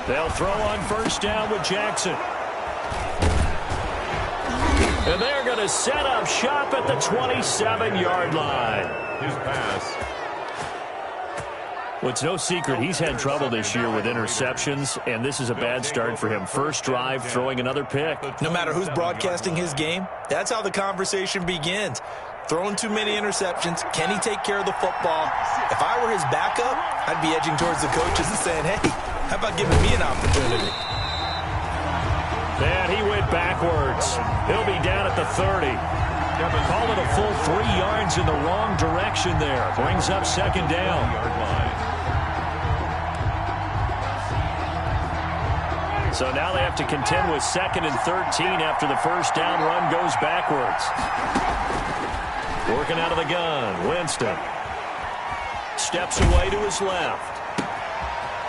They'll throw on first down with Jackson. And they're going to set up shop at the 27-yard line. His pass. Well, it's no secret he's had trouble this year with interceptions, and this is a bad start for him. First drive, throwing another pick. No matter who's broadcasting his game, that's how the conversation begins. Throwing too many interceptions. Can he take care of the football? If I were his backup, I'd be edging towards the coaches and saying, hey, how about giving me an opportunity? And he went backwards. He'll be down at the 30. Call it a full 3 yards in the wrong direction there. Brings up second down. So now they have to contend with 2nd and 13 after the first down run goes backwards. Working out of the gun, Winston. Steps away to his left.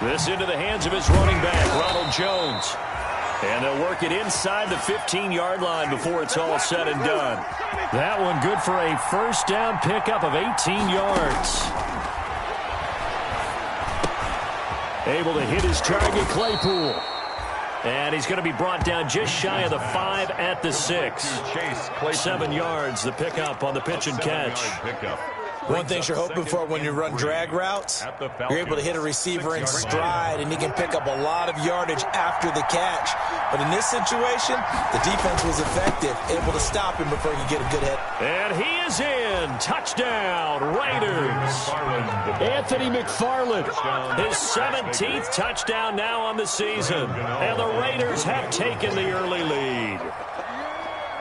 This into the hands of his running back, Ronald Jones. And they'll work it inside the 15-yard line before it's all said and done. That one good for a first down pickup of 18 yards. Able to hit his target, Claypool. And he's going to be brought down just shy of the 5 at the 6. 7 yards, the pickup on the pitch and catch. One thing you're hoping for when you run drag routes, you're able to hit a receiver in stride, and he can pick up a lot of yardage after the catch. But in this situation, the defense was effective, able to stop him before he could get a good hit. And he is in. Touchdown, Raiders. Anthony McFarland, his 17th touchdown now on the season. And the Raiders have taken the early lead.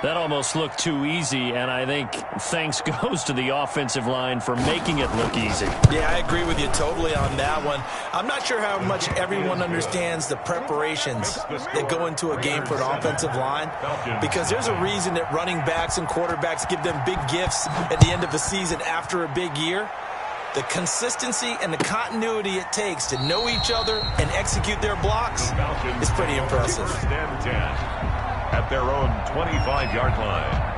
That almost looked too easy, and I think thanks goes to the offensive line for making it look easy. Yeah, I agree with you totally on that one. I'm not sure how much everyone understands the preparations that go into a game for an offensive line, because there's a reason that running backs and quarterbacks give them big gifts at the end of the season after a big year. The consistency and the continuity it takes to know each other and execute their blocks is pretty impressive. At their own 25-yard line.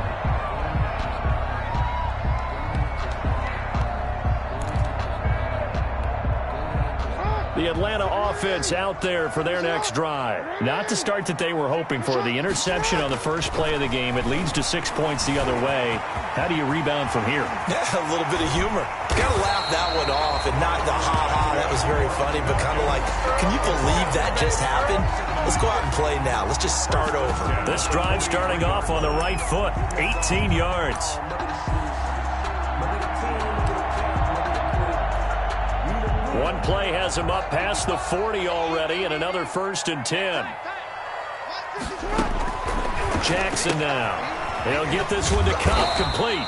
The Atlanta offense out there for their next drive. Not the start that they were hoping for. The interception on the first play of the game. It leads to 6 points the other way. How do you rebound from here? Yeah, a little bit of humor. Got to laugh that one off and not the ha-ha. That was very funny, but kind of like, can you believe that just happened? Let's go out and play now. Let's just start over. This drive starting off on the right foot. 18 yards. One play has him up past the 40 already, and another 1st and 10. Jackson now. They'll get this one to Cup, complete.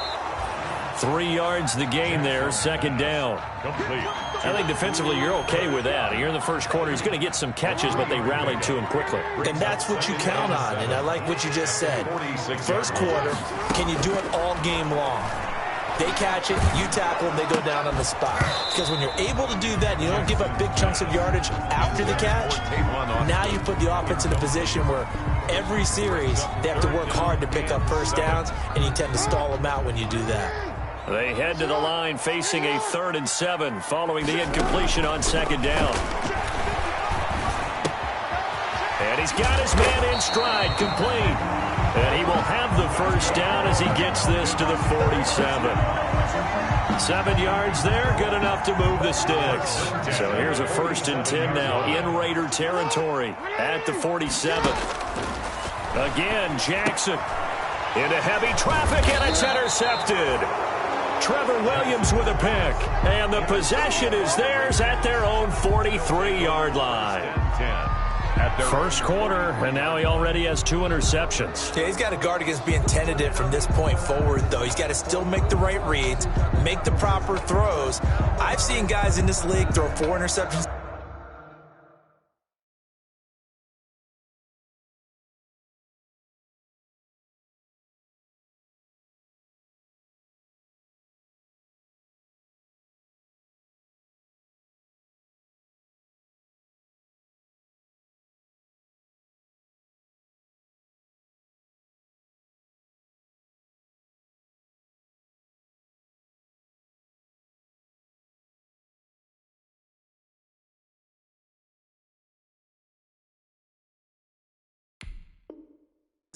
3 yards the gain there, second down. Complete. I think defensively you're okay with that. Here in the first quarter, he's going to get some catches, but they rallied to him quickly. And that's what you count on, and I like what you just said. First quarter, can you do it all game long? They catch it, you tackle them, they go down on the spot. Because when you're able to do that, and you don't give up big chunks of yardage after the catch, now you put the offense in a position where every series they have to work hard to pick up first downs, and you tend to stall them out when you do that. They head to the line facing a 3rd and 7 following the incompletion on second down. And he's got his man in stride, complete. And he will have the first down as he gets this to the 47. 7 yards there, good enough to move the sticks. So here's a 1st and 10 now in Raider territory at the 47. Again, Jackson into heavy traffic, and it's intercepted. Trevor Williams with a pick, and the possession is theirs at their own 43-yard line. First quarter, and now he already has 2 interceptions. Yeah, he's got to guard against being tentative from this point forward, though. He's got to still make the right reads, make the proper throws. I've seen guys in this league throw 4 interceptions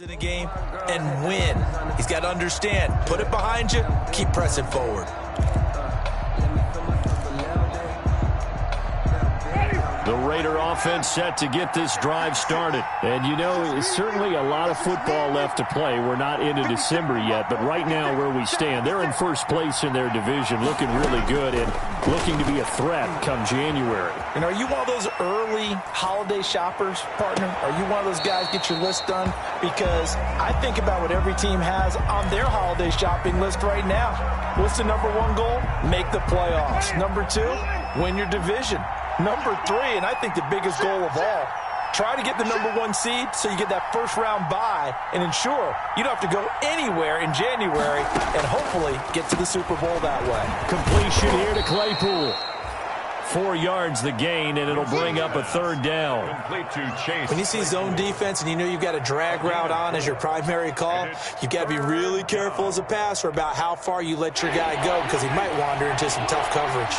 in a game and win. He's got to understand, put it behind you, keep pressing forward. The Raider offense set to get this drive started. And, you know, it's certainly a lot of football left to play. We're not into December yet, but right now where we stand, they're in first place in their division, looking really good and looking to be a threat come January. And are you one of those early holiday shoppers, partner? Are you one of those guys get your list done? Because I think about what every team has on their holiday shopping list right now. What's the number one goal? Make the playoffs. Number two, win your division. Number three, and I think the biggest goal of all, try to get the number one seed so you get that first round bye and ensure you don't have to go anywhere in January and hopefully get to the Super Bowl that way. Completion here to Claypool. 4 yards the gain, and it'll bring up a third down. When you see zone defense and you know you've got a drag route on as your primary call, you've got to be really careful as a passer about how far you let your guy go because he might wander into some tough coverage.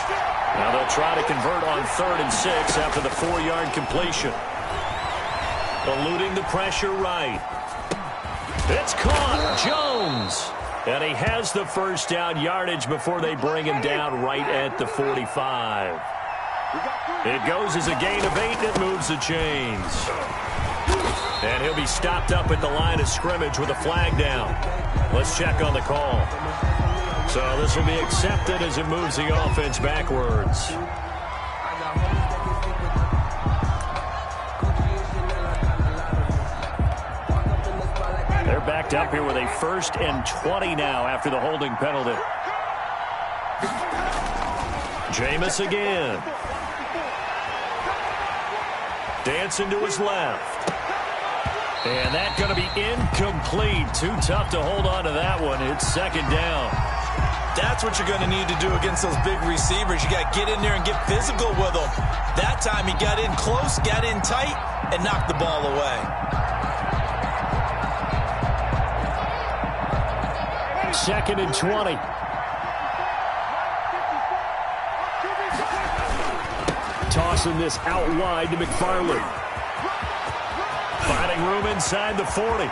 Now they'll try to convert on 3rd and 6 after the 4-yard completion. Eluding the pressure right. It's caught. Jones. And he has the first down yardage before they bring him down right at the 45. It goes as a gain of 8 that moves the chains. And he'll be stopped up at the line of scrimmage with a flag down. Let's check on the call. So this will be accepted as it moves the offense backwards. They're backed up here with a 1st and 20 now after the holding penalty. Jameis again. Dancing to his left. And that's going to be incomplete. Too tough to hold on to that one. It's 2nd down. That's what you're going to need to do against those big receivers. You got to get in there and get physical with them. That time he got in close, got in tight, and knocked the ball away. 2nd and 20. Tossing this out wide to McFarland. Finding room inside the 40.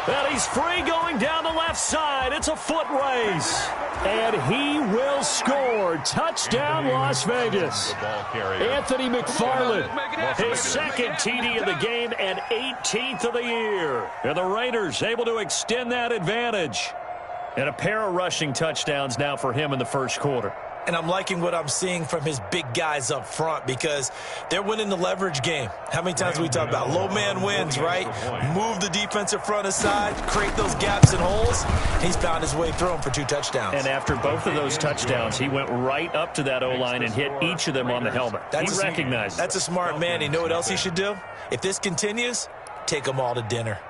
And he's free going down the left side. It's a foot race. And he will score. Touchdown, Las Vegas. Anthony McFarland, his 2nd TD of the game and 18th of the year. And the Raiders able to extend that advantage. And a pair of rushing touchdowns now for him in the first quarter. And I'm liking what I'm seeing from his big guys up front because they're winning the leverage game. How many times we talk about low man wins, right? Move the defensive front aside, create those gaps and holes. He's found his way through them for 2 touchdowns. And after both of those touchdowns, he went right up to that O-line and hit each of them on the helmet. He recognized it. That's a smart man. You know what else he should do? If this continues, take them all to dinner.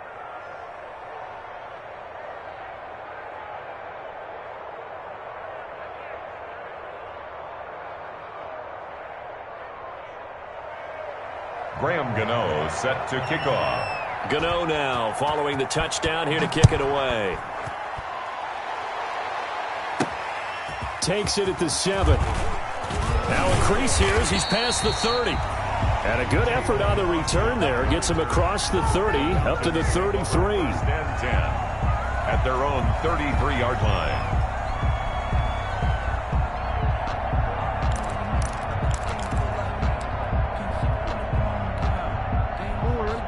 Graham Gano set to kick off. Gano now following the touchdown here to kick it away. Takes it at the 7. Now a crease here as he's past the 30. And a good effort on the return there. Gets him across the 30 up to the 33. Stand 10 at their own 33-yard line.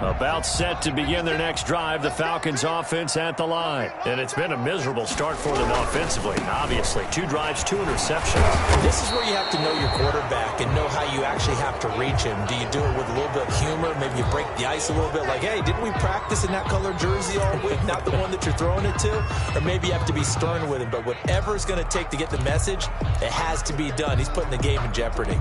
About set to begin their next drive, the Falcons offense at the line. And it's been a miserable start for them offensively, obviously. 2 drives, 2 interceptions. This is where you have to know your quarterback and know how you actually have to reach him. Do you do it with a little bit of humor? Maybe you break the ice a little bit like, hey, didn't we practice in that color jersey all week? Not the one that you're throwing it to? Or maybe you have to be stern with him. But whatever it's going to take to get the message, it has to be done. He's putting the game in jeopardy.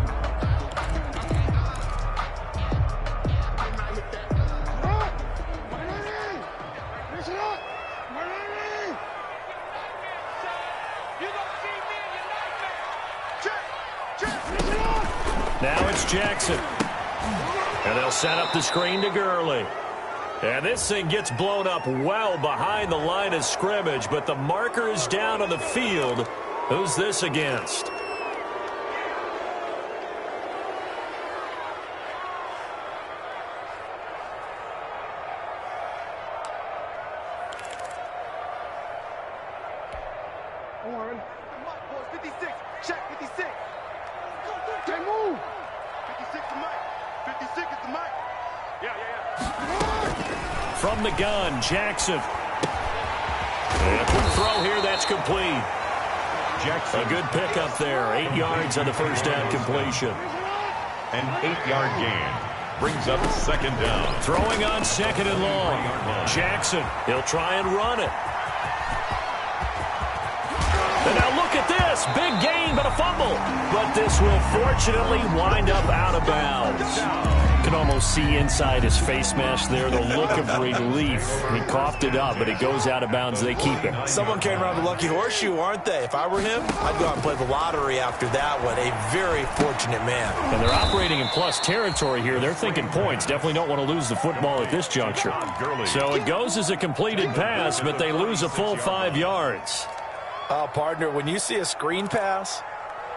Now it's Jackson. And they'll set up the screen to Gurley. And this thing gets blown up well behind the line of scrimmage, but the marker is down on the field. Who's this against? on. 56. Check 56. Okay, move. 56 is Mike. 56 is the Mike. Yeah. From the gun, Jackson. And a quick throw here, that's complete. Jackson. A good pickup there. 8 yards on the first down completion. An 8-yard gain brings up second down. Throwing on second and long. Jackson, he'll try and run it. And now look at this. Big gain, but a fumble. But this will fortunately wind up out of bounds. You can almost see inside his face mask there the look of relief. He coughed it up, but it goes out of bounds. They keep it. Someone came around the lucky horseshoe, aren't they? If I were him, I'd go out and play the lottery after that one. A very fortunate man. And they're operating in plus territory here. They're thinking points. Definitely don't want to lose the football at this juncture. So it goes as a completed pass, but they lose a full 5 yards. Partner, when you see a screen pass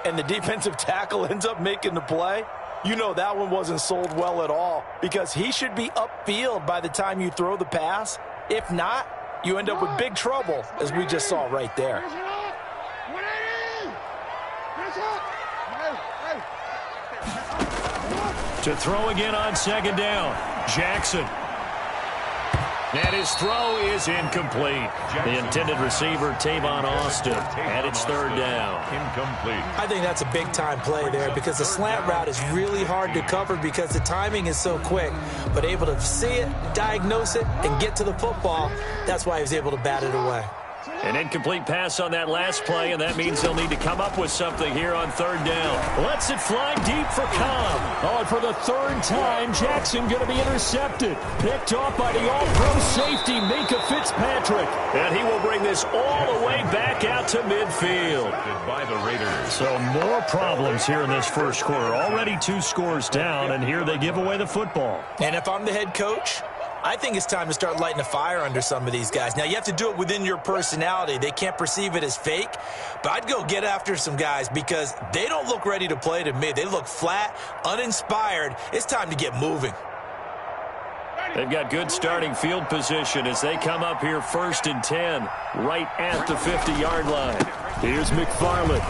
and the defensive tackle ends up making the play, you know that one wasn't sold well at all, because he should be upfield by the time you throw the pass. If not, you end up with big trouble, as we just saw right there. To throw again on second down, Jackson. And his throw is incomplete. The intended receiver, Tavon Austin, and it's third down. Incomplete. I think that's a big-time play there, because the slant route is really hard to cover because the timing is so quick. But able to see it, diagnose it, and get to the football, that's why he was able to bat it away. An incomplete pass on that last play, and that means they'll need to come up with something here on third down. Lets it fly deep for Cobb. Oh, and for the third time, Jackson going to be intercepted. Picked off by the all-pro safety, Minka Fitzpatrick. And he will bring this all the way back out to midfield. By the Raiders. So more problems here in this first quarter. Already 2 scores down, and here they give away the football. And if I'm the head coach, I think it's time to start lighting a fire under some of these guys. Now, you have to do it within your personality. They can't perceive it as fake. But I'd go get after some guys because they don't look ready to play to me. They look flat, uninspired. It's time to get moving. They've got good starting field position as they come up here 1st and 10, right at the 50-yard line. Here's McFarland.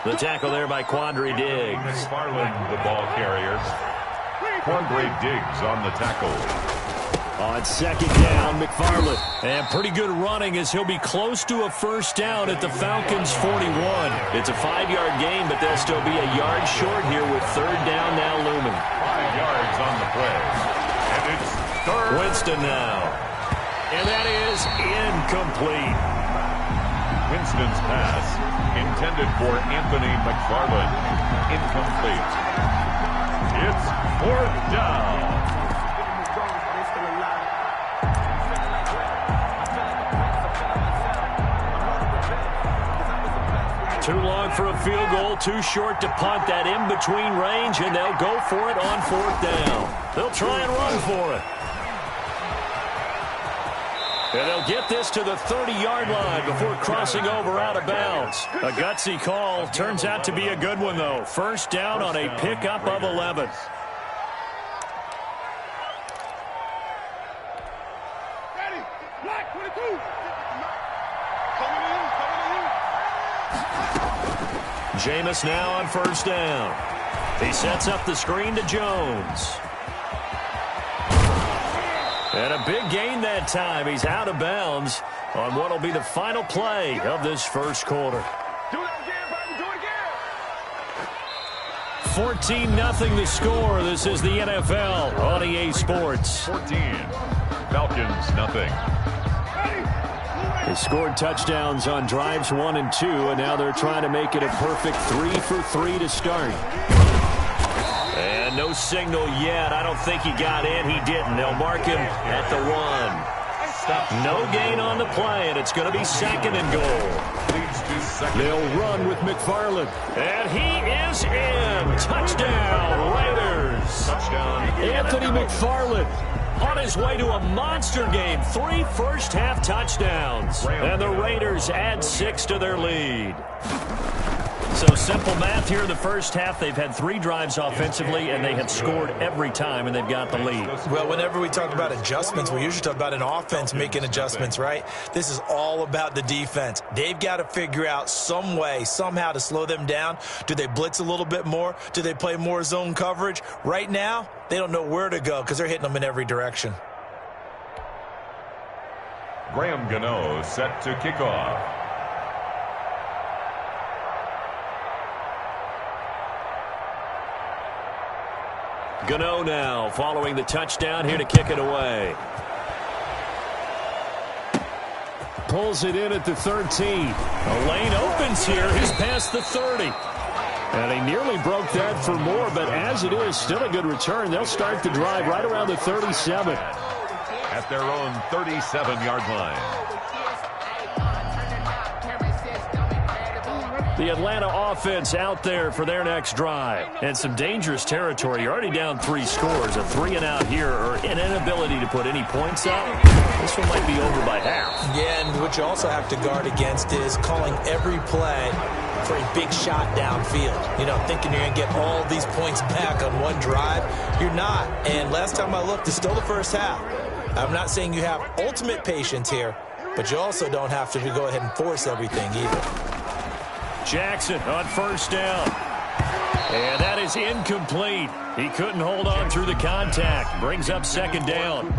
The tackle there by Quandre Diggs. McFarland, the ball carrier. Quandre Diggs on the tackle. On second down, McFarland. And pretty good running as he'll be close to a first down at the Falcons' 41. It's a 5-yard gain, but they'll still be a yard short here with third down now looming. 5 yards on the play. And it's third. Winston now. And that is incomplete. Winston's pass intended for Anthony McFarland. Incomplete. It's fourth down. Too long for a field goal, too short to punt. That in-between range, and they'll go for it on fourth down. They'll try and run for it. And they'll get this to the 30-yard line before crossing over out of bounds. A gutsy call. Turns out to be a good one, though. First down on a pickup of 11. Jameis now on first down. He sets up the screen to Jones. And a big gain that time. He's out of bounds on what will be the final play of this first quarter. Do it again, Burton. Do it again. 14-0 the score. This is the NFL on EA Sports. 14. Falcons, nothing. They scored touchdowns on drives 1 and 2, and now they're trying to make it a perfect 3 for 3 to start. And no signal yet. I don't think he got in. He didn't. They'll mark him at the 1. No gain on the play, and it's going to be second and goal. They'll run with McFarland. And he is in. Touchdown, Raiders. Touchdown. Anthony McFarland on his way to a monster game. 3 first-half touchdowns. And the Raiders add 6 to their lead. So simple math here in the first half. They've had 3 drives offensively, and they have scored every time, and they've got the lead. Well, whenever we talk about adjustments, we usually talk about an offense making adjustments, right? This is all about the defense. They've got to figure out some way, somehow to slow them down. Do they blitz a little bit more? Do they play more zone coverage? Right now, they don't know where to go because they're hitting them in every direction. Graham Gano set to kick off. Gano now following the touchdown here to kick it away. Pulls it in at the 13. A lane opens here. He's past the 30. And he nearly broke that for more, but as it is, still a good return. They'll start the drive right around the 37. At their own 37-yard line. The Atlanta offense out there for their next drive. And some dangerous territory. You're already down 3 scores. A 3-and-out here, or an inability to put any points up. This one might be over by half. Yeah, and what you also have to guard against is calling every play for a big shot downfield. You know, thinking you're going to get all these points back on one drive. You're not. And last time I looked, it's still the first half. I'm not saying you have ultimate patience here, but you also don't have to go ahead and force everything either. Jackson on first down. And that is incomplete. He couldn't hold on through the contact. Brings up second down.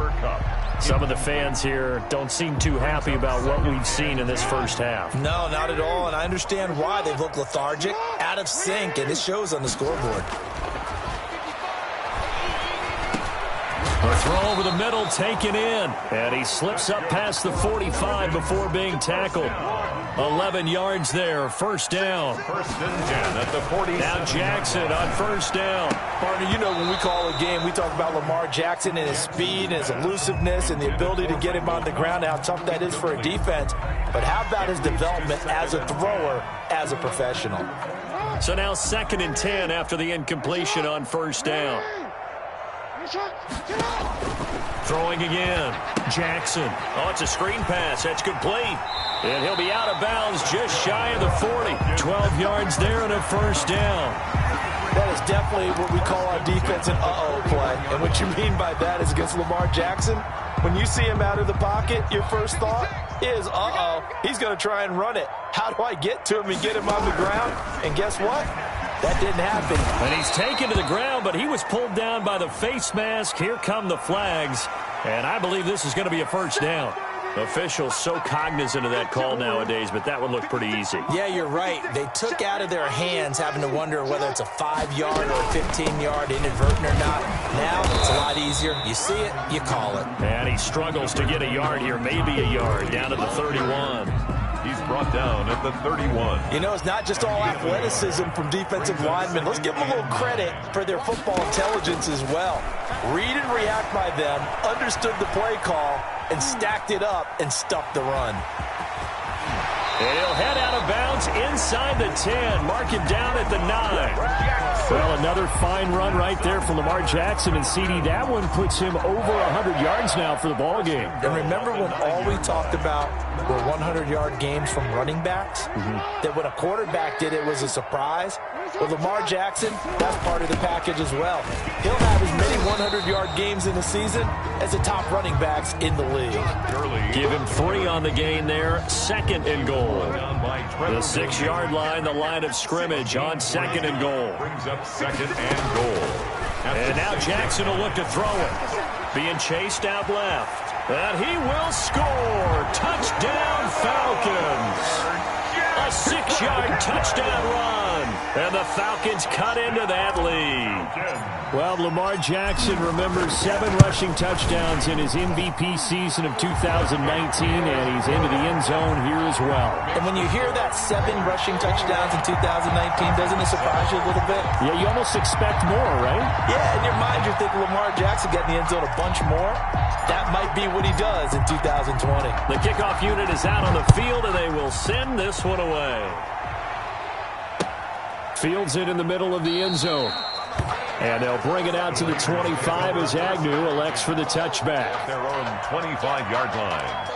Some of the fans here don't seem too happy about what we've seen in this first half. No, not at all, and I understand why. They've looked lethargic, out of sync, and it shows on the scoreboard. A throw over the middle, taken in. And he slips up past the 45 before being tackled. 11 yards there, first down. First and 10 at the 40. Now Jackson on first down. Partner, you know when we call a game, we talk about Lamar Jackson and his speed and his elusiveness and the ability to get him on the ground, how tough that is for a defense. But how about his development as a thrower, as a professional? So now second and 10 after the incompletion on first down. Throwing again. Jackson. Oh, it's a screen pass. That's complete. And he'll be out of bounds just shy of the 40. 12 yards there and a first down. That is definitely what we call our defense an uh-oh play. And what you mean by that is against Lamar Jackson, when you see him out of the pocket, your first thought is, uh-oh, he's going to try and run it. How do I get to him and get him on the ground? And guess what? That didn't happen. And he's taken to the ground, but he was pulled down by the face mask. Here come the flags. And I believe this is going to be a first down. Officials so cognizant of that call nowadays, but that would look pretty easy. Yeah, you're right. They took out of their hands having to wonder whether it's a 5-yard or a 15-yard inadvertent or not. Now it's a lot easier. You see it, you call it. And he struggles to get a yard here, maybe a yard, down to the 31. He's brought down at the 31. You know, it's not just all athleticism from defensive linemen. Let's give them a little credit for their football intelligence as well. Read and react by them, understood the play call, and stacked it up and stuffed the run. And he'll head out of bounds inside the 10. Mark him down at the 9. Well, another fine run right there from Lamar Jackson. And CD, that one puts him over 100 yards now for the ball game. And remember when all we talked about were 100-yard games from running backs? That when a quarterback did it was a surprise? Well, Lamar Jackson, that's part of the package as well. He'll have as many 100-yard games in the season as the top running backs in the league. Give him 3 on the gain there. Second and goal. The 6-yard line, the line of scrimmage on second and goal. Brings up second and goal. And now Jackson will look to throw it. Being chased out left. And he will score. Touchdown, Falcons. A 6-yard touchdown run. And the Falcons cut into that lead. Well, Lamar Jackson remembers 7 rushing touchdowns in his MVP season of 2019, and he's into the end zone here as well. And when you hear that 7 rushing touchdowns in 2019, doesn't it surprise you a little bit? Yeah, you almost expect more, right? Yeah, in your mind you're thinking Lamar Jackson got in the end zone a bunch more. That might be what he does in 2020. The kickoff unit is out on the field, and they will send this one away. Fields it in the middle of the end zone. And they'll bring it out to the 25 as Agnew elects for the touchback. Their own 25-yard line.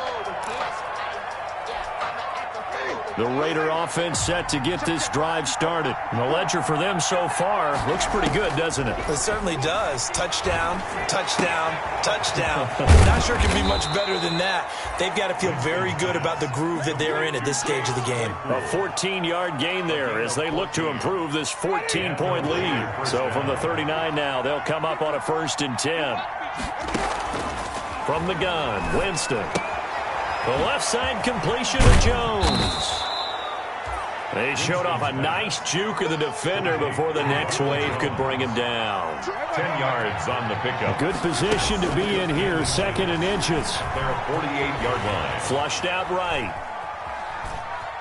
The Raider offense set to get this drive started. And the ledger for them so far looks pretty good, doesn't it? It certainly does. Touchdown, touchdown, touchdown. Not sure it can be much better than that. They've got to feel very good about the groove that they're in at this stage of the game. A 14-yard gain there as they look to improve this 14-point lead. So from the 39 now, they'll come up on a 1st and 10. From the gun, Winston. The left side completion to Jones. They showed off a nice juke of the defender before the next wave could bring him down. 10 yards on the pickup. Good position to be in here, 2nd and inches. Their 48-yard line. Flushed out right.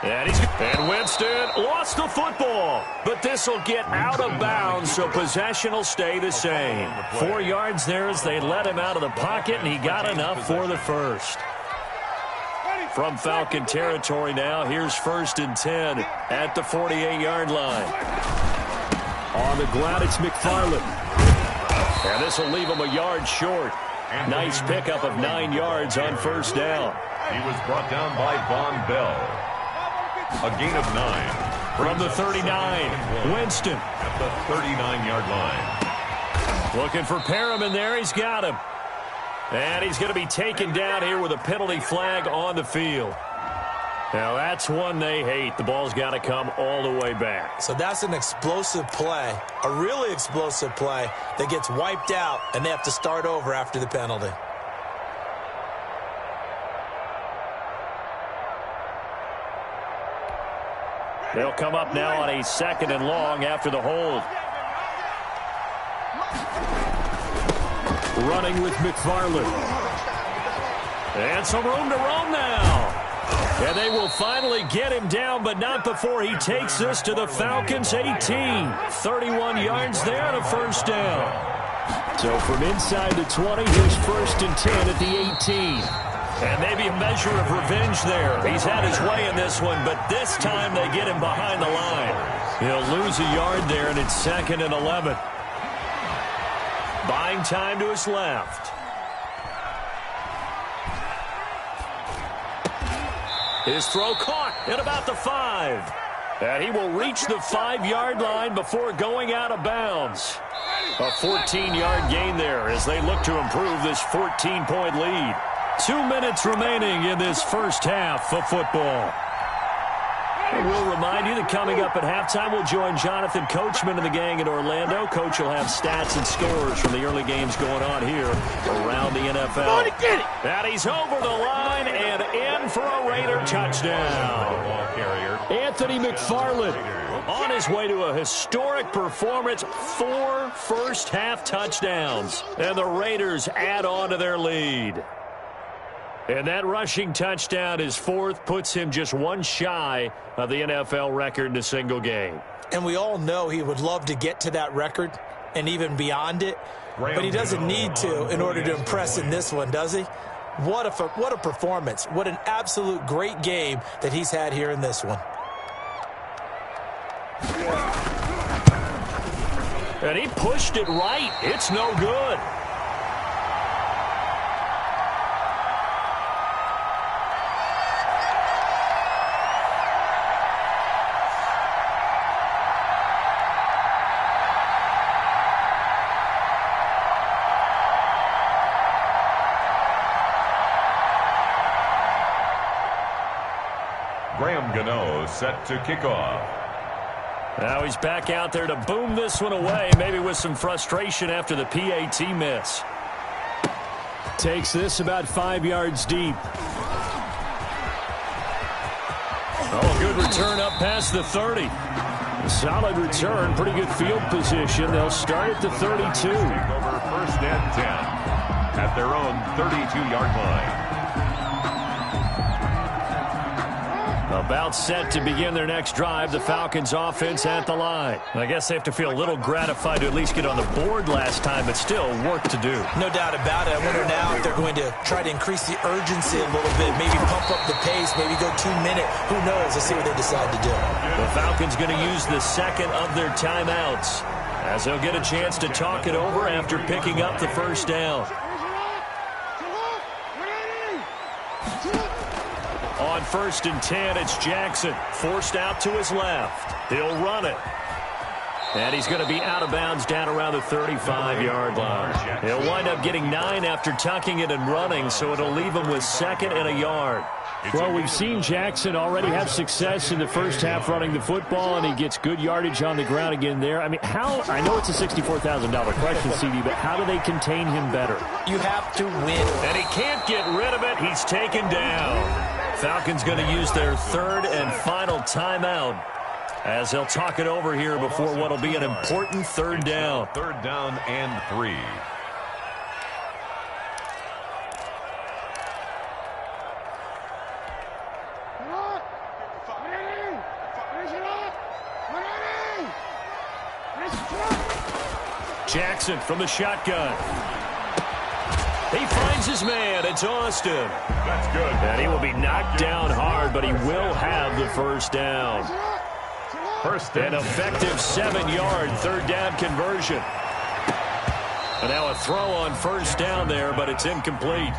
And Winston lost the football. But this will get out of bounds, so possession will stay the same. 4 yards there as they let him out of the pocket, and he got enough for the first. From Falcon territory now, here's 1st and 10 at the 48-yard line. On the ground, it's McFarland. And this will leave him a yard short. Nice pickup of 9 yards on 1st down. He was brought down by Von Bell. A gain of 9. From the 39, Winston. At the 39-yard line. Looking for Perriman there. He's got him. And he's going to be taken down here with a penalty flag on the field. Now, that's one they hate. The ball's got to come all the way back. So that's an explosive play, a really explosive play that gets wiped out, and they have to start over after the penalty. They'll come up now on a 2nd and long after the hold. Running with McFarland. And some room to roam now. And they will finally get him down, but not before he takes this to the Falcons' 18. 31 yards there and a 1st down. So from inside the 20, here's 1st and 10 at the 18. And maybe a measure of revenge there. He's had his way in this one, but this time they get him behind the line. He'll lose a yard there, and it's 2nd and 11. Buying time to his left. His throw caught at about the 5. And he will reach the 5-yard line before going out of bounds. A 14-yard gain there as they look to improve this 14-point lead. 2 minutes remaining in this first half of football. And we'll remind you that coming up at halftime, we'll join Jonathan Coachman and the gang in Orlando. Coach will have stats and scores from the early games going on here around the NFL. And he's over the line and in for a Raider touchdown. Anthony McFarland on his way to a historic performance, 4 first-half touchdowns. And the Raiders add on to their lead. And that rushing touchdown, his 4th, puts him just one shy of the NFL record in a single game. And we all know he would love to get to that record and even beyond it, but he doesn't need to in order to impress in this one, does he? What a performance. What an absolute great game that he's had here in this one. And he pushed it right. It's no good. Set to kick off. Now he's back out there to boom this one away, maybe with some frustration after the PAT miss. Takes this about 5 yards deep. Oh, good return up past the 30. Solid return, pretty good field position. They'll start at the 32. Over 1st and 10 at their own 32-yard line. About set to begin their next drive, the Falcons offense at the line. I guess they have to feel a little gratified to at least get on the board last time, but still work to do. No doubt about it. I wonder now if they're going to try to increase the urgency a little bit, maybe pump up the pace, maybe go 2 minute. Who knows? Let's see what they decide to do. The Falcons going to use the 2nd of their timeouts as they'll get a chance to talk it over after picking up the 1st down. On first and 10. It's Jackson forced out to his left. He'll run it. And he's going to be out of bounds down around the 35-yard line. He'll wind up getting 9 after tucking it and running, so it'll leave him with 2nd and a yard. Well, we've seen Jackson already have success in the first half running the football, and he gets good yardage on the ground again there. I mean, I know it's a $64,000 question, CD, but how do they contain him better? You have to win. And he can't get rid of it. He's taken down. Falcons going to use their 3rd and final timeout as they'll talk it over here before what will be an important 3rd down. 3rd down and 3. Jackson from the shotgun. He finds his man. It's Austin. That's good. And he will be knocked down hard, but he will have the first down. An effective 7-yard 3rd down conversion. And now a throw on first down there, but it's incomplete.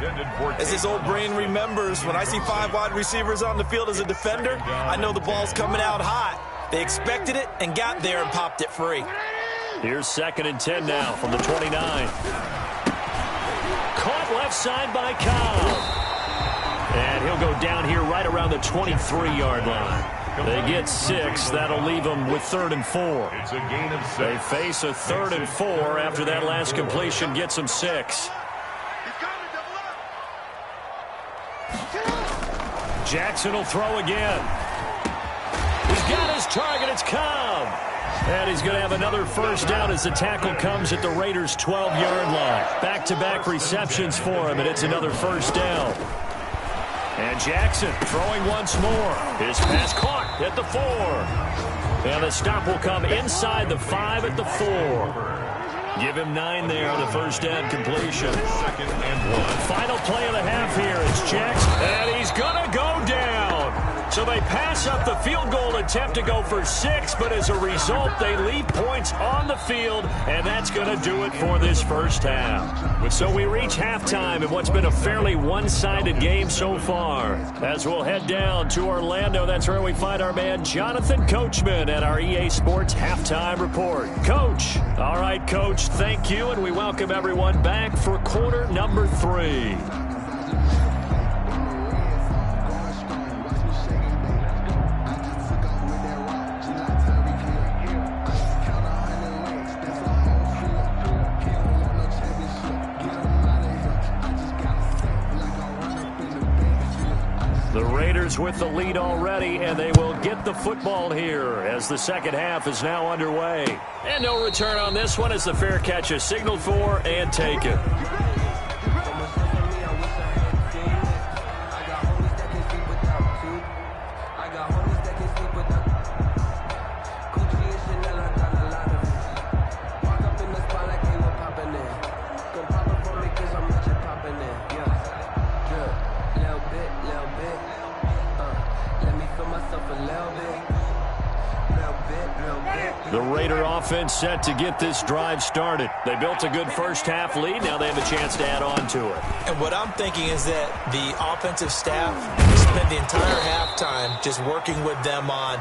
As his old brain remembers, when I see 5 wide receivers on the field as a defender, I know the ball's coming out hot. They expected it and got there and popped it free. Here's 2nd and 10 now from the 29. Caught left side by Cobb. And he'll go down here right around the 23-yard line. They get 6. That'll leave them with 3rd and 4. It's a gain of 6. They face a 3rd and 4 after that last completion gets them 6. Jackson will throw again. He's got his target. It's Cobb. And he's going to have another first down as the tackle comes at the Raiders' 12-yard line. Back-to-back receptions for him, and it's another first down. And Jackson throwing once more. His pass caught at the 4. And the stop will come inside the 5 at the 4. Give him 9 there on the first down completion. 2nd and 1. Final play of the half here is Jackson. And he's going to go down. So they pass up the field goal attempt to go for 6, but as a result, they leave points on the field, and that's going to do it for this first half. So we reach halftime in what's been a fairly one-sided game so far. As we'll head down to Orlando, that's where we find our man Jonathan Coachman at our EA Sports Halftime Report. Coach. All right, Coach, thank you, and we welcome everyone back for quarter number 3. The Raiders with the lead already, and they will get the football here as the second half is now underway. And no return on this one as the fair catch is signaled for and taken. The Raider offense set to get this drive started. They built a good first half lead. Now they have a chance to add on to it. And what I'm thinking is that the offensive staff spent the entire halftime just working with them on,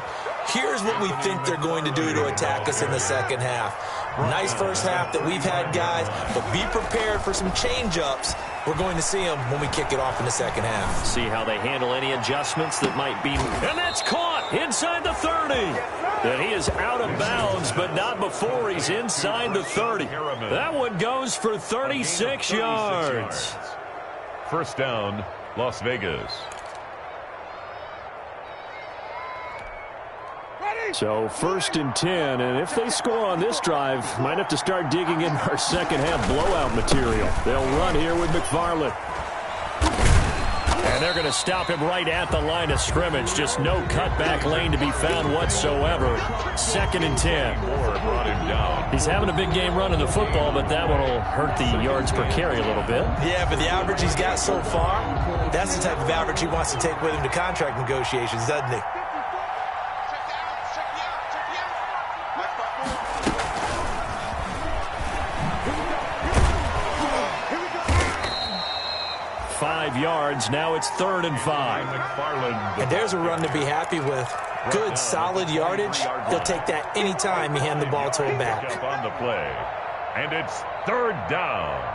here's what we think they're going to do to attack us in the second half. Nice first half that we've had, guys, but be prepared for some change-ups. We're going to see them when we kick it off in the second half. See how they handle any adjustments that might be. And that's caught inside the 30. And he is out of bounds, but not before he's inside the 30. That one goes for 36 yards. First down, Las Vegas. So 1st and 10, and if they score on this drive, might have to start digging in our second half blowout material. They'll run here with McFarland. And they're going to stop him right at the line of scrimmage. Just no cutback lane to be found whatsoever. 2nd and 10. Brought him down. He's having a big game running the football, but that one will hurt the yards per carry a little bit. Yeah, but the average he's got so far, that's the type of average he wants to take with him to contract negotiations, doesn't he? 5 yards. Now it's 3rd and 5. And there's a run to be happy with. Good, solid yardage. He'll take that anytime you hand the ball to him back. On the play. And it's 3rd down.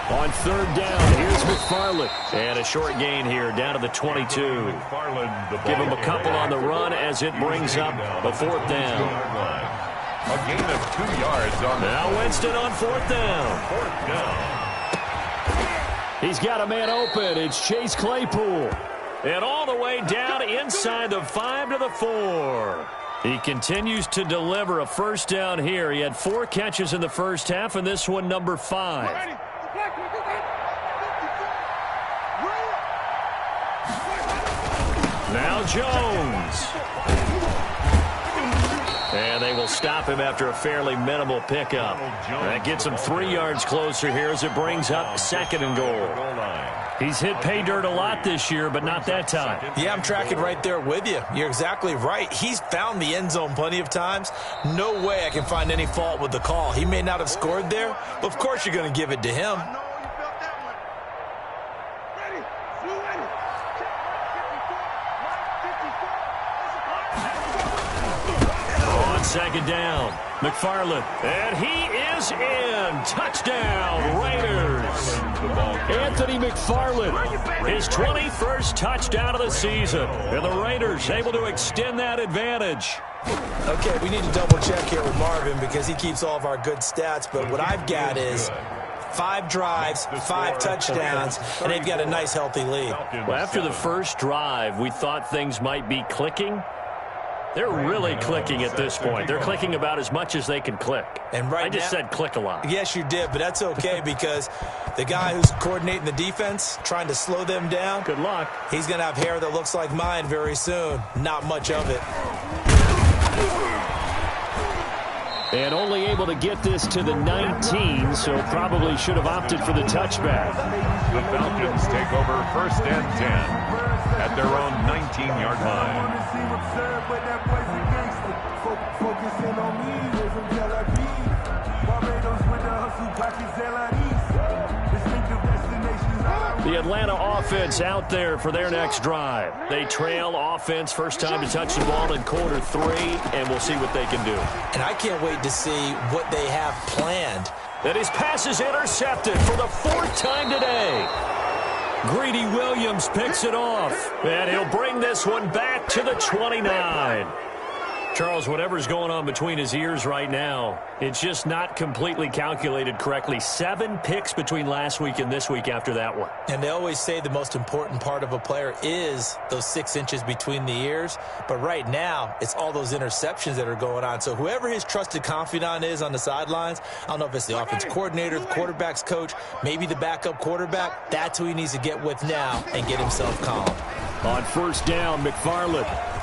On 3rd down, here's McFarland. And a short gain here, down to the 22. Give him a couple on the run as it brings up a 4th down. A gain of 2 yards on the Now Winston on 4th down. 4th down. He's got a man open. It's Chase Claypool. And all the way down inside the 5 to the 4. He continues to deliver a 1st down here. He had 4 catches in the first half, and this one number 5. Now Jones. And they will stop him after a fairly minimal pickup. That gets him 3 yards closer here as it brings up 2nd and goal. He's hit pay dirt a lot this year, but not that time. Yeah, I'm tracking right there with you. You're exactly right. He's found the end zone plenty of times. No way I can find any fault with the call. He may not have scored there, but of course you're going to give it to him. On 2nd down, McFarland. And he is in. Touchdown, Raiders. Anthony McFarland, his 21st touchdown of the season. And the Raiders able to extend that advantage. Okay, we need to double check here with Marvin because he keeps all of our good stats. But what I've got is 5 drives, 5 touchdowns, and they've got a nice, healthy lead. Well, after the first drive, we thought things might be clicking. They're really clicking at this point. They're clicking about as much as they can click. And right I just said click a lot. Yes, you did, but that's okay because the guy who's coordinating the defense, trying to slow them down, Good luck. he's going to have hair that looks like mine very soon. Not much of it. And only able to get this to the 19, so probably should have opted for the touchback. The Falcons take over 1st and 10 at their own 19-yard line. The Atlanta offense out there for their next drive. They trail offense, first time to touch the ball in quarter 3, and we'll see what they can do. And I can't wait to see what they have planned. And his pass is intercepted for the 4th time today. Greedy Williams picks it off, and he'll bring this one back to the 29. Charles, whatever's going on between his ears right now, it's just not completely calculated correctly. 7 picks between last week and this week after that one. And they always say the most important part of a player is those 6 inches between the ears. But right now, it's all those interceptions that are going on. So whoever his trusted confidant is on the sidelines, I don't know if it's the offense coordinator, the quarterback's coach, maybe the backup quarterback, that's who he needs to get with now and get himself calm. On 1st down, McFarland.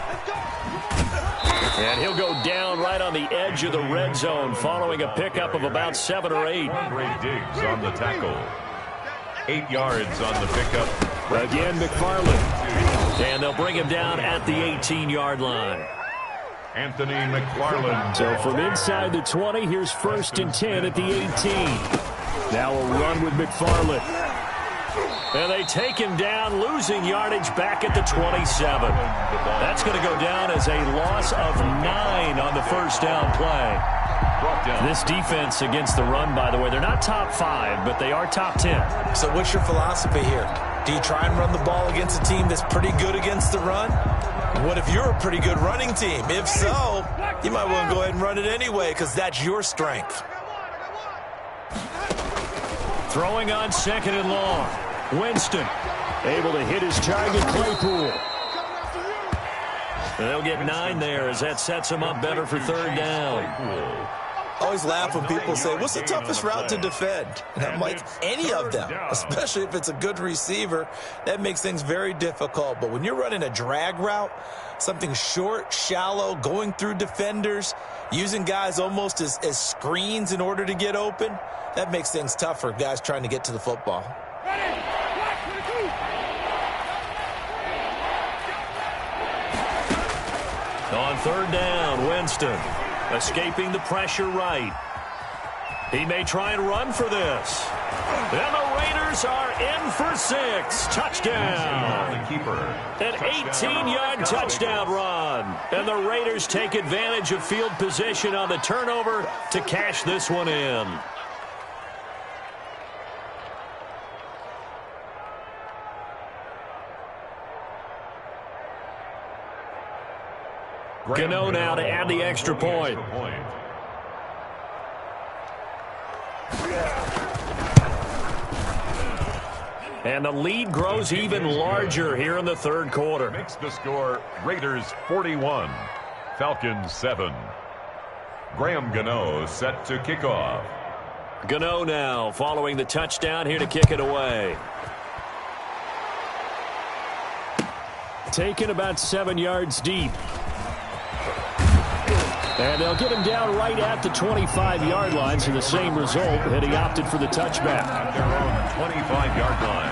And he'll go down right on the edge of the red zone following a pickup of about 7 or 8. Great Diggs on the tackle. 8 yards on the pickup. Again, McFarland. And they'll bring him down at the 18-yard line. Anthony McFarland. So from inside the 20, here's 1st and 10 at the 18. Now a run with McFarland. And they take him down, losing yardage back at the 27. That's going to go down as a loss of 9 on the 1st down play. This defense against the run, by the way, they're not top 5, but they are top 10. So what's your philosophy here? Do you try and run the ball against a team that's pretty good against the run? What if you're a pretty good running team? If so, you might want to go ahead and run it anyway because that's your strength. Throwing on 2nd and long. Winston able to hit his target, Claypool. They'll get 9 there as that sets him up better for 3rd down. I always laugh when people say, what's the toughest route to defend? And I'm like, any of them, especially if it's a good receiver. That makes things very difficult. But when you're running a drag route, something short, shallow, going through defenders, using guys almost as screens in order to get open, that makes things tough for guys trying to get to the football. On 3rd down, Winston. escaping the pressure right. He may try and run for this. And the Raiders are in for 6. Touchdown. An 18-yard touchdown run. And the Raiders take advantage of field position on the turnover to cash this one in. Gano now to add the extra point. And the lead grows even larger here in the third quarter. Makes the score Raiders 41, Falcons 7. Graham Gano set to kick off. Gano now following the touchdown here to kick it away. Taken about 7 yards deep. And they'll get him down right at the 25-yard line, so the same result, and he opted for the touchback. At their own 25-yard line.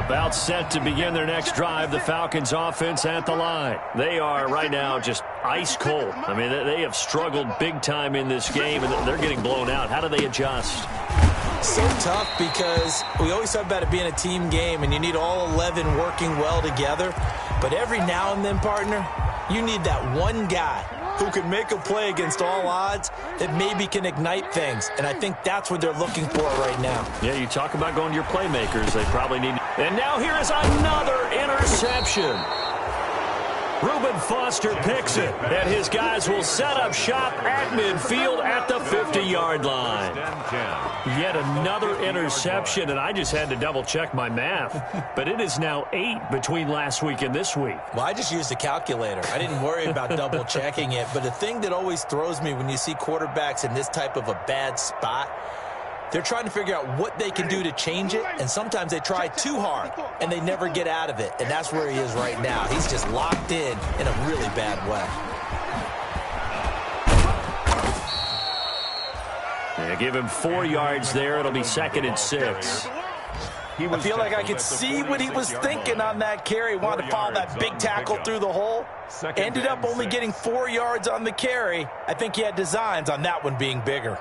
About set to begin their next drive, the Falcons offense at the line. They are right now just ice cold. I mean, they have struggled big time in this game, and they're getting blown out. How do they adjust? So tough because we always talk about it being a team game, and you need all 11 working well together. But every now and then, partner, you need that one guy who can make a play against all odds that maybe can ignite things. And I think that's what they're looking for right now. Yeah, you talk about going to your playmakers. They probably need. And now here is another interception. Reuben Foster picks it, and his guys will set up shop at midfield at the 50-yard line. Yet another interception, and I just had to double-check my math. But it is now 8 between last week and this week. Well, I just used a calculator. I didn't worry about double-checking it. But the thing that always throws me when you see quarterbacks in this type of a bad spot, they're trying to figure out what they can do to change it, and sometimes they try too hard, and they never get out of it. And that's where he is right now. He's just locked in a really bad way. Yeah, give him 4 yards there. It'll be 2nd and 6. I feel like I could see what he was thinking on that carry. Wanted to follow that big tackle through the hole. Ended up only getting 4 yards on the carry. I think he had designs on that one being bigger.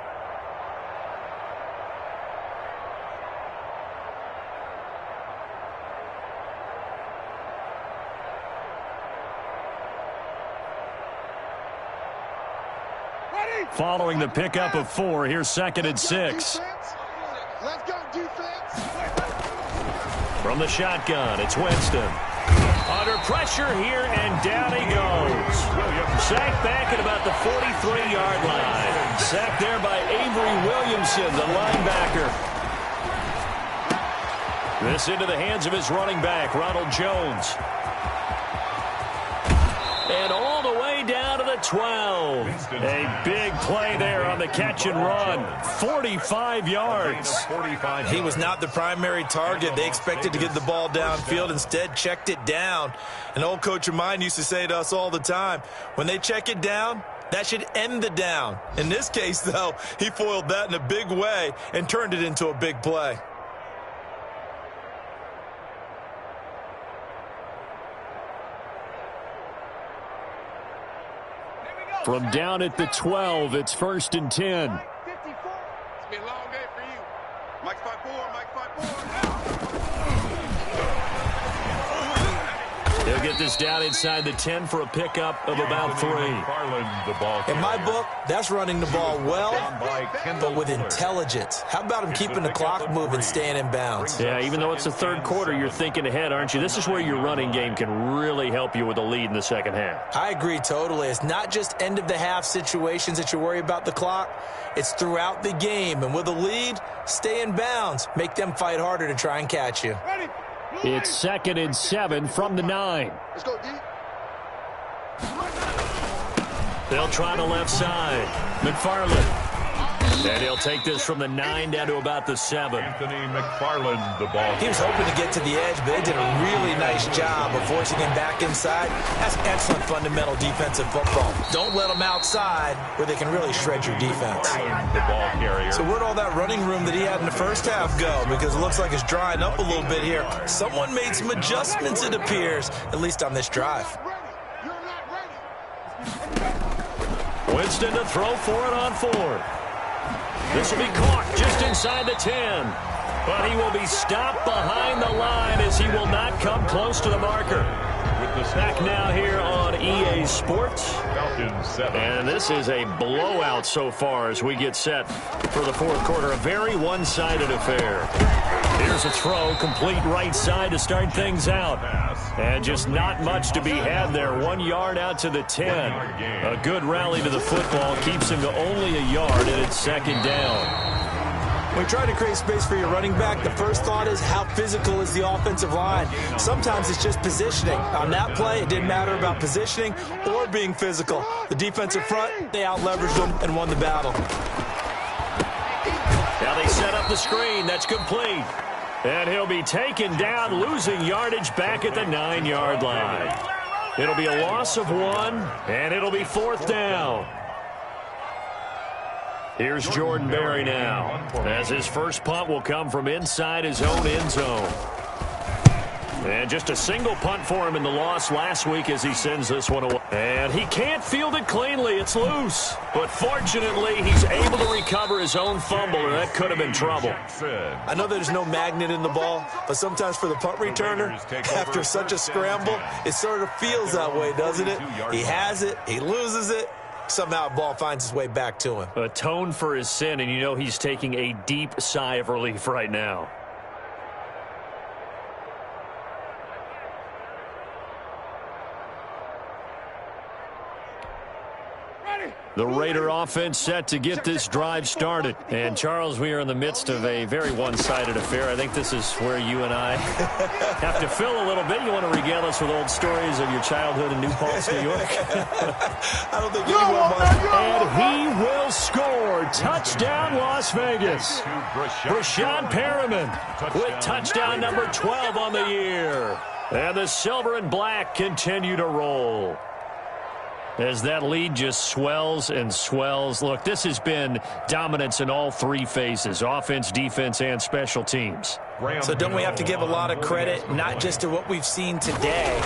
Following the pickup of 4, here's 2nd and 6. Let's go, defense. From the shotgun, it's Winston. Under pressure here, and down he goes. Sacked back at about the 43-yard line. Sacked there by Avery Williamson, the linebacker. This into the hands of his running back, Ronald Jones. And all the way down to the 12. A big play there on the catch and run. 45 yards. He was not the primary target. They expected to get the ball downfield. Instead, checked it down. An old coach of mine used to say to us all the time, when they check it down, that should end the down. In this case, though, he foiled that in a big way and turned it into a big play. From down at the 12, it's 1st and 10. 54. It's been a long day for you. Mike 5-4, Mike 5-4. He'll get this down inside the 10 for a pickup of about 3. In my book, that's running the ball well, but with intelligence. How about him keeping the clock moving, staying in bounds? Yeah, even though it's the third quarter, you're thinking ahead, aren't you? This is where your running game can really help you with a lead in the second half. I agree totally. It's not just end-of-the-half situations that you worry about the clock. It's throughout the game. And with a lead, stay in bounds. Make them fight harder to try and catch you. Ready. It's 2nd and 7 from the 9. Let's go, D. They'll try the left side. McFarland. And he'll take this from the 9 down to about the 7. Anthony McFarland, the ball. He was hoping to get to the edge, but they did a really nice job of forcing him back inside. That's excellent fundamental defensive football. Don't let them outside where they can really shred your defense. The ball carrier. So where'd all that running room that he had in the first half go? Because it looks like it's drying up a little bit here. Someone made some adjustments, it appears, at least on this drive. Ready. You're not ready. Winston to throw for it on 4th. This will be caught just inside the 10. But he will be stopped behind the line as he will not come close to the marker. Back now here on EA Sports. Falcons 7. And this is a blowout so far as we get set for the 4th quarter. A very one-sided affair. Here's a throw, complete right side to start things out. And just not much to be had there. 1 yard out to the 10. A good rally to the football keeps him to only a yard, and it's 2nd down. When you try to create space for your running back, the first thought is how physical is the offensive line. Sometimes it's just positioning. On that play, it didn't matter about positioning or being physical. The defensive front, they out-leveraged them and won the battle. Now they set up the screen. That's complete. And he'll be taken down, losing yardage back at the 9-yard line. It'll be a loss of 1, and it'll be 4th down. Here's Jordan Berry now, as his first punt will come from inside his own end zone. And just a single punt for him in the loss last week as he sends this one away. And he can't field it cleanly. It's loose. But fortunately, he's able to recover his own fumble, or that could have been trouble. I know there's no magnet in the ball, but sometimes for the punt returner, after such a scramble, it sort of feels that way, doesn't it? He has it, he loses it. Somehow the ball finds its way back to him. Atone for his sin, and you know he's taking a deep sigh of relief right now. The Raider offense set to get this drive started. And, Charles, we are in the midst of a very one-sided affair. I think this is where you and I have to fill a little bit. You want to regale us with old stories of your childhood in New Paltz, New York? I don't think anyone wants. And he will score. Touchdown, Las Vegas. Brashad Perriman with touchdown number 12 on the year. And the silver and black continue to roll as that lead just swells and swells. Look, this has been dominance in all 3 phases, offense, defense, and special teams. So don't we have to give a lot of credit, not just to what we've seen today,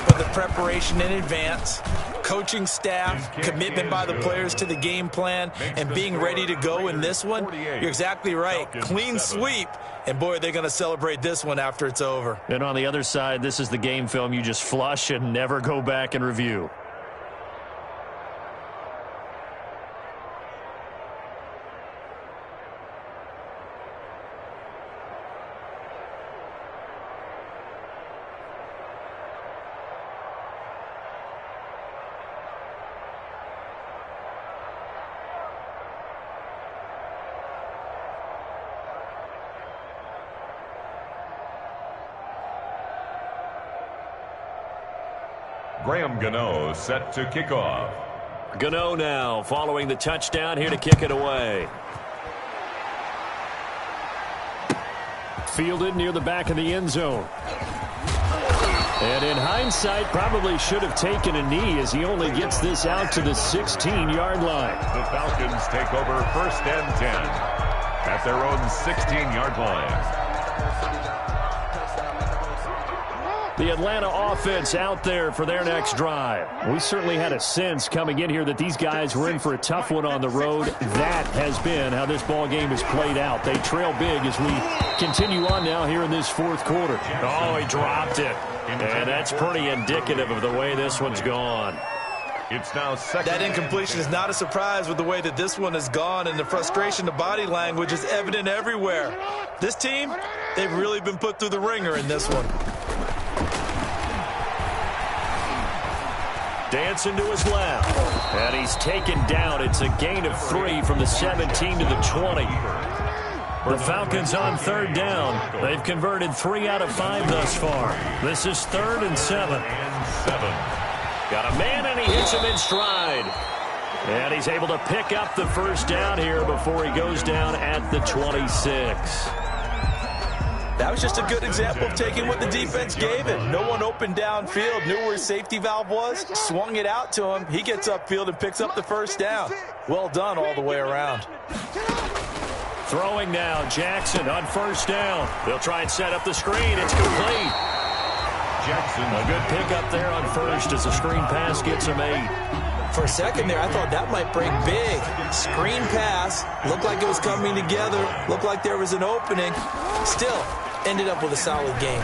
but the preparation in advance, coaching staff, commitment by the players to the game plan, and being ready to go in this one? You're exactly right. Clean sweep. And, boy, they're going to celebrate this one after it's over. And on the other side, this is the game film you just flush and never go back and review. Graham Gano set to kick off. Gano now following the touchdown here to kick it away. Fielded near the back of the end zone. And in hindsight, probably should have taken a knee as he only gets this out to the 16-yard line. The Falcons take over 1st and 10 at their own 16-yard line. The Atlanta offense out there for their next drive. We certainly had a sense coming in here that these guys were in for a tough one on the road. That has been how this ball game has played out. They trail big as we continue on now here in this 4th quarter. Oh, he dropped it. And that's pretty indicative of the way this one's gone. It's now 2nd. That incompletion is not a surprise with the way that this one has gone, and the frustration, the body language is evident everywhere. This team, they've really been put through the ringer in this one. Dancing to his left. And he's taken down. It's a gain of 3 from the 17 to the 20. The Falcons on 3rd down. They've converted 3 out of 5 thus far. This is 3rd and 7. Got a man, and he hits him in stride. And he's able to pick up the 1st down here before he goes down at the 26. That was just a good example of taking what the defense gave him. No one open downfield, knew where his safety valve was, swung it out to him. He gets upfield and picks up the 1st down. Well done all the way around. Throwing now, Jackson on 1st down. They'll try and set up the screen. It's complete. Jackson, a good pickup there on 1st as the screen pass gets him 8. For a second there, I thought that might break big. Screen pass. Looked like it was coming together. Looked like there was an opening. Still, ended up with a solid game.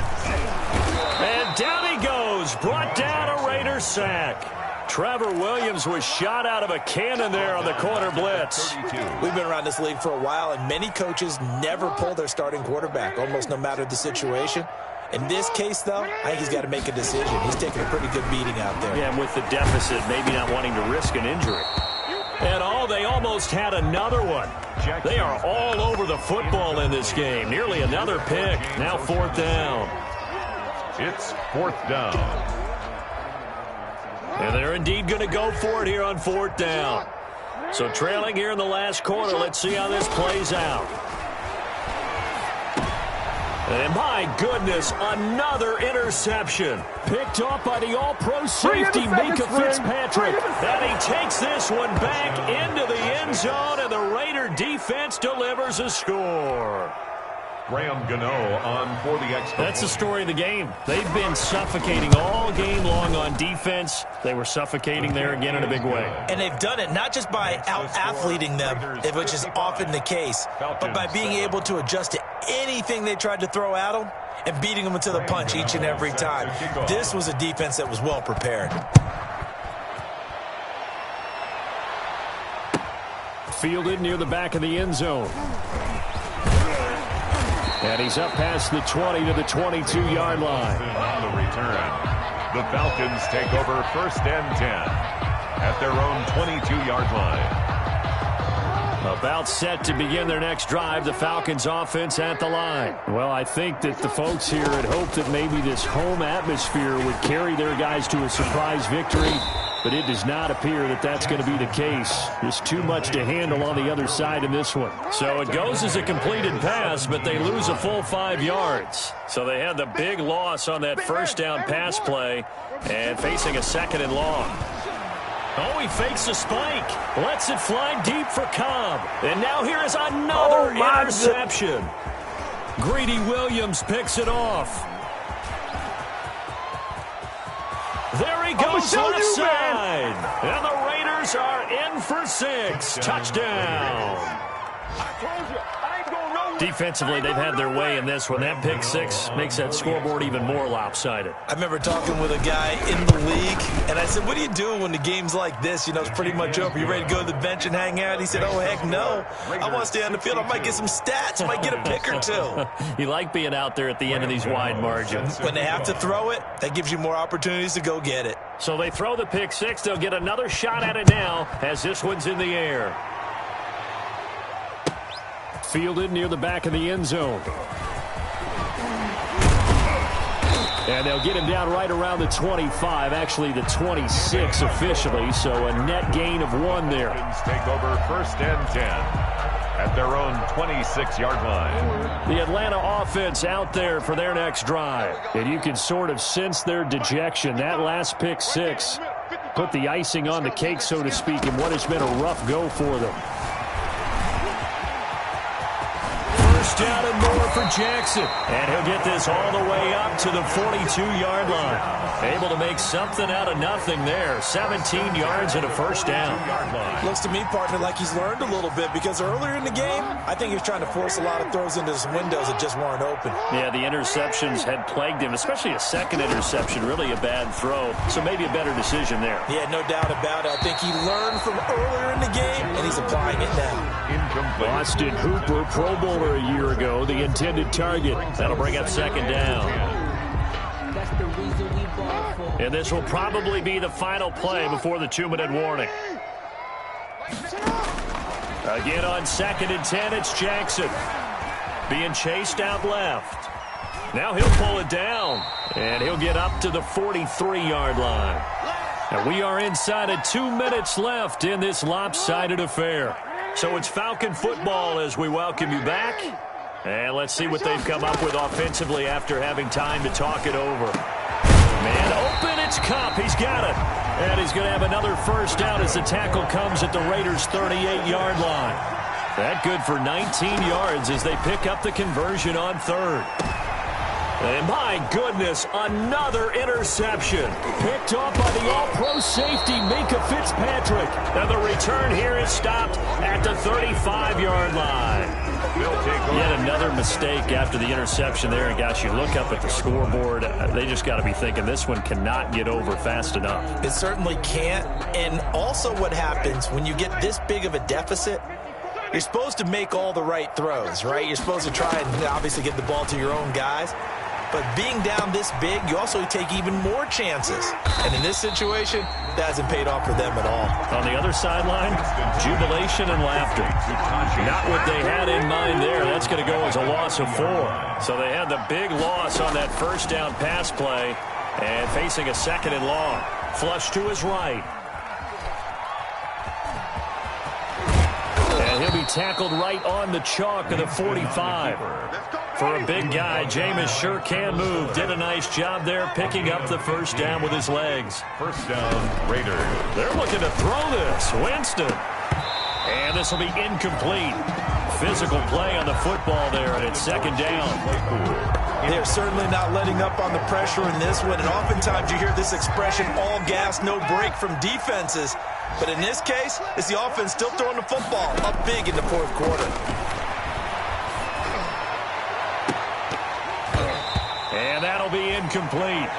And down he goes. Brought down a Raider sack. Trevor Williams was shot out of a cannon there on the corner blitz. We've been around this league for a while, and many coaches never pull their starting quarterback, almost no matter the situation. In this case, though, I think he's got to make a decision. He's taking a pretty good beating out there. Yeah, and with the deficit, maybe not wanting to risk an injury. And they almost had another one. They are all over the football in this game. Nearly another pick. Now 4th down. It's 4th down. And they're indeed going to go for it here on 4th down. So trailing here in the last quarter. Let's see how this plays out. And my goodness, another interception. Picked off by the all-pro safety, Mika Fitzpatrick. And he takes this one back into the end zone, and the Raider defense delivers a score. Graham Gano on for the extra. That's the story of the game. They've been suffocating all game long on defense. They were suffocating there again in a big way. And they've done it not just by out-athleting them, which is often the case, but by being able to adjust to anything they tried to throw at them and beating them to the punch each and every time. This was a defense that was well prepared. Fielded near the back of the end zone. And he's up past the 20 to the 22-yard line. On the return, the Falcons take over 1st and 10 at their own 22-yard line. About set to begin their next drive, the Falcons offense at the line. Well, I think that the folks here had hoped that maybe this home atmosphere would carry their guys to a surprise victory, but it does not appear that that's going to be the case. There's too much to handle on the other side in this one. So it goes as a completed pass, but they lose a full 5 yards. So they had the big loss on that 1st down pass play and facing a 2nd and long. Oh, he fakes a spike. Lets it fly deep for Cobb. And now here is another interception. Greedy Williams picks it off. There he goes left side. And the Raiders are in for 6. Touchdown. Defensively, they've had their way in this one. That pick 6 makes that scoreboard even more lopsided. I remember talking with a guy in the league, and I said, what are you doing when the game's like this? You know, it's pretty much over. You ready to go to the bench and hang out? He said, oh, heck no. I want to stay on the field. I might get some stats. I might get a pick or 2. You like being out there at the end of these wide margins. When they have to throw it, that gives you more opportunities to go get it. So they throw the pick 6. They'll get another shot at it now as this one's in the air. Fielded near the back of the end zone. And they'll get him down right around the 25, actually the 26 officially, so a net gain of 1 there. Take over 1st and 10 at their own 26-yard line. The Atlanta offense out there for their next drive. And you can sort of sense their dejection. That last pick 6 put the icing on the cake, so to speak, in what has been a rough go for them. Down and more for Jackson. And he'll get this all the way up to the 42-yard line. Able to make something out of nothing there. 17 yards and a 1st down. Looks to me, partner, like he's learned a little bit, because earlier in the game, I think he was trying to force a lot of throws into some windows that just weren't open. Yeah, the interceptions had plagued him, especially a 2nd interception, really a bad throw. So maybe a better decision there. Yeah, no doubt about it. I think he learned from earlier in the game, and he's applying it now. Incomplete. Austin Hooper, Pro Bowler a year ago, the intended target. That'll bring up 2nd down. And this will probably be the final play before the 2-minute warning. Again on 2nd and 10, it's Jackson. Being chased out left. Now he'll pull it down, and he'll get up to the 43-yard line. And we are inside of 2 minutes left in this lopsided affair. So it's Falcon football as we welcome you back. And let's see what they've come up with offensively after having time to talk it over. Man open, it's Kupp. He's got it. And he's going to have another 1st down as the tackle comes at the Raiders' 38-yard line. That good for 19 yards as they pick up the conversion on 3rd. And my goodness, another interception. Picked off by the all-pro safety, Minka Fitzpatrick. And the return here is stopped at the 35-yard line. Yet another mistake after the interception there. And gosh, you look up at the scoreboard, they just got to be thinking this one cannot get over fast enough. It certainly can't. And also what happens when you get this big of a deficit, you're supposed to make all the right throws, right? You're supposed to try and obviously get the ball to your own guys. But being down this big, you also take even more chances. And in this situation, that hasn't paid off for them at all. On the other sideline, jubilation and laughter. Not what they had in mind there. That's going to go as a loss of 4. So they had the big loss on that first down pass play and facing a 2nd and long. Flush to his right. And he'll be tackled right on the chalk of the 45. For a big guy, Jameis sure can move. Did a nice job there picking up the first down with his legs. First down, Raiders. They're looking to throw this. Winston. And this will be incomplete. Physical play on the football there, and it's 2nd down. They're certainly not letting up on the pressure in this one, and oftentimes you hear this expression, all gas, no break from defenses. But in this case, it's the offense still throwing the football up big in the 4th quarter. And that'll be incomplete.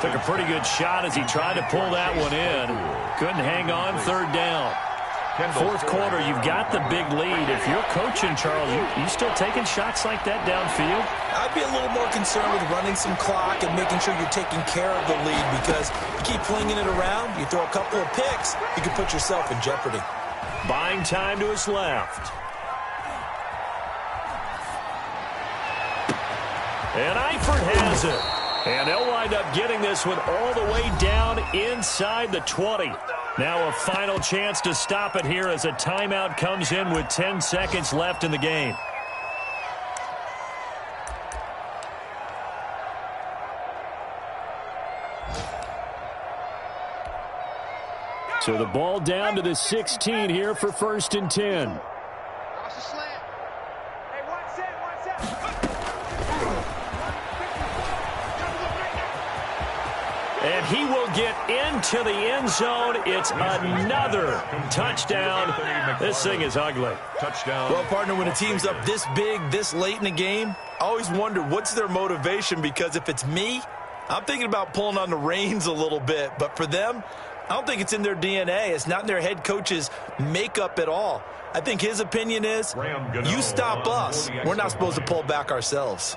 Took a pretty good shot as he tried to pull that one in. Couldn't hang on, 3rd down. 4th quarter, you've got the big lead. If you're coaching, Charles, you still taking shots like that downfield? I'd be a little more concerned with running some clock and making sure you're taking care of the lead, because you keep flinging it around, you throw a couple of picks, you can put yourself in jeopardy. Buying time to his left. And Eifert has it. And they'll wind up getting this one all the way down inside the 20. Now a final chance to stop it here as a timeout comes in with 10 seconds left in the game. So the ball down to the 16 here for 1st and 10. Watch the slant. Hey, watch that. And he will get into the end zone. It's another touchdown. This thing is ugly. Touchdown. Well, partner, when a team's up this big, this late in the game, I always wonder what's their motivation, because if it's me, I'm thinking about pulling on the reins a little bit. But for them, I don't think it's in their DNA. It's not in their head coach's makeup at all. I think his opinion is, you stop us. We're not supposed to pull back ourselves.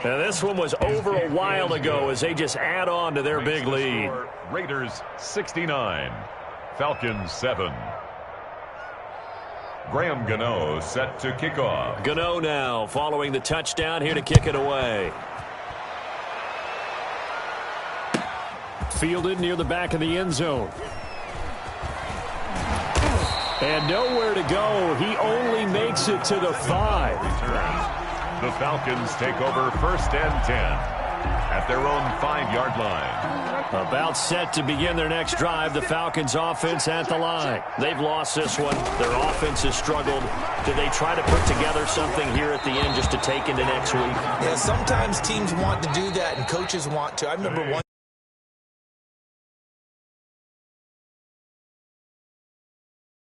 Now, this one was over a while ago as they just add on to their big lead. Raiders 69, Falcons 7. Graham Gano set to kick off. Gano now following the touchdown here to kick it away. Fielded near the back of the end zone. And nowhere to go. He only makes it to the 5. The Falcons take over 1st and 10 at their own 5-yard line. About set to begin their next drive. The Falcons offense at the line. They've lost this one. Their offense has struggled. Do they try to put together something here at the end just to take into next week? Yeah, sometimes teams want to do that and coaches want to. I remember one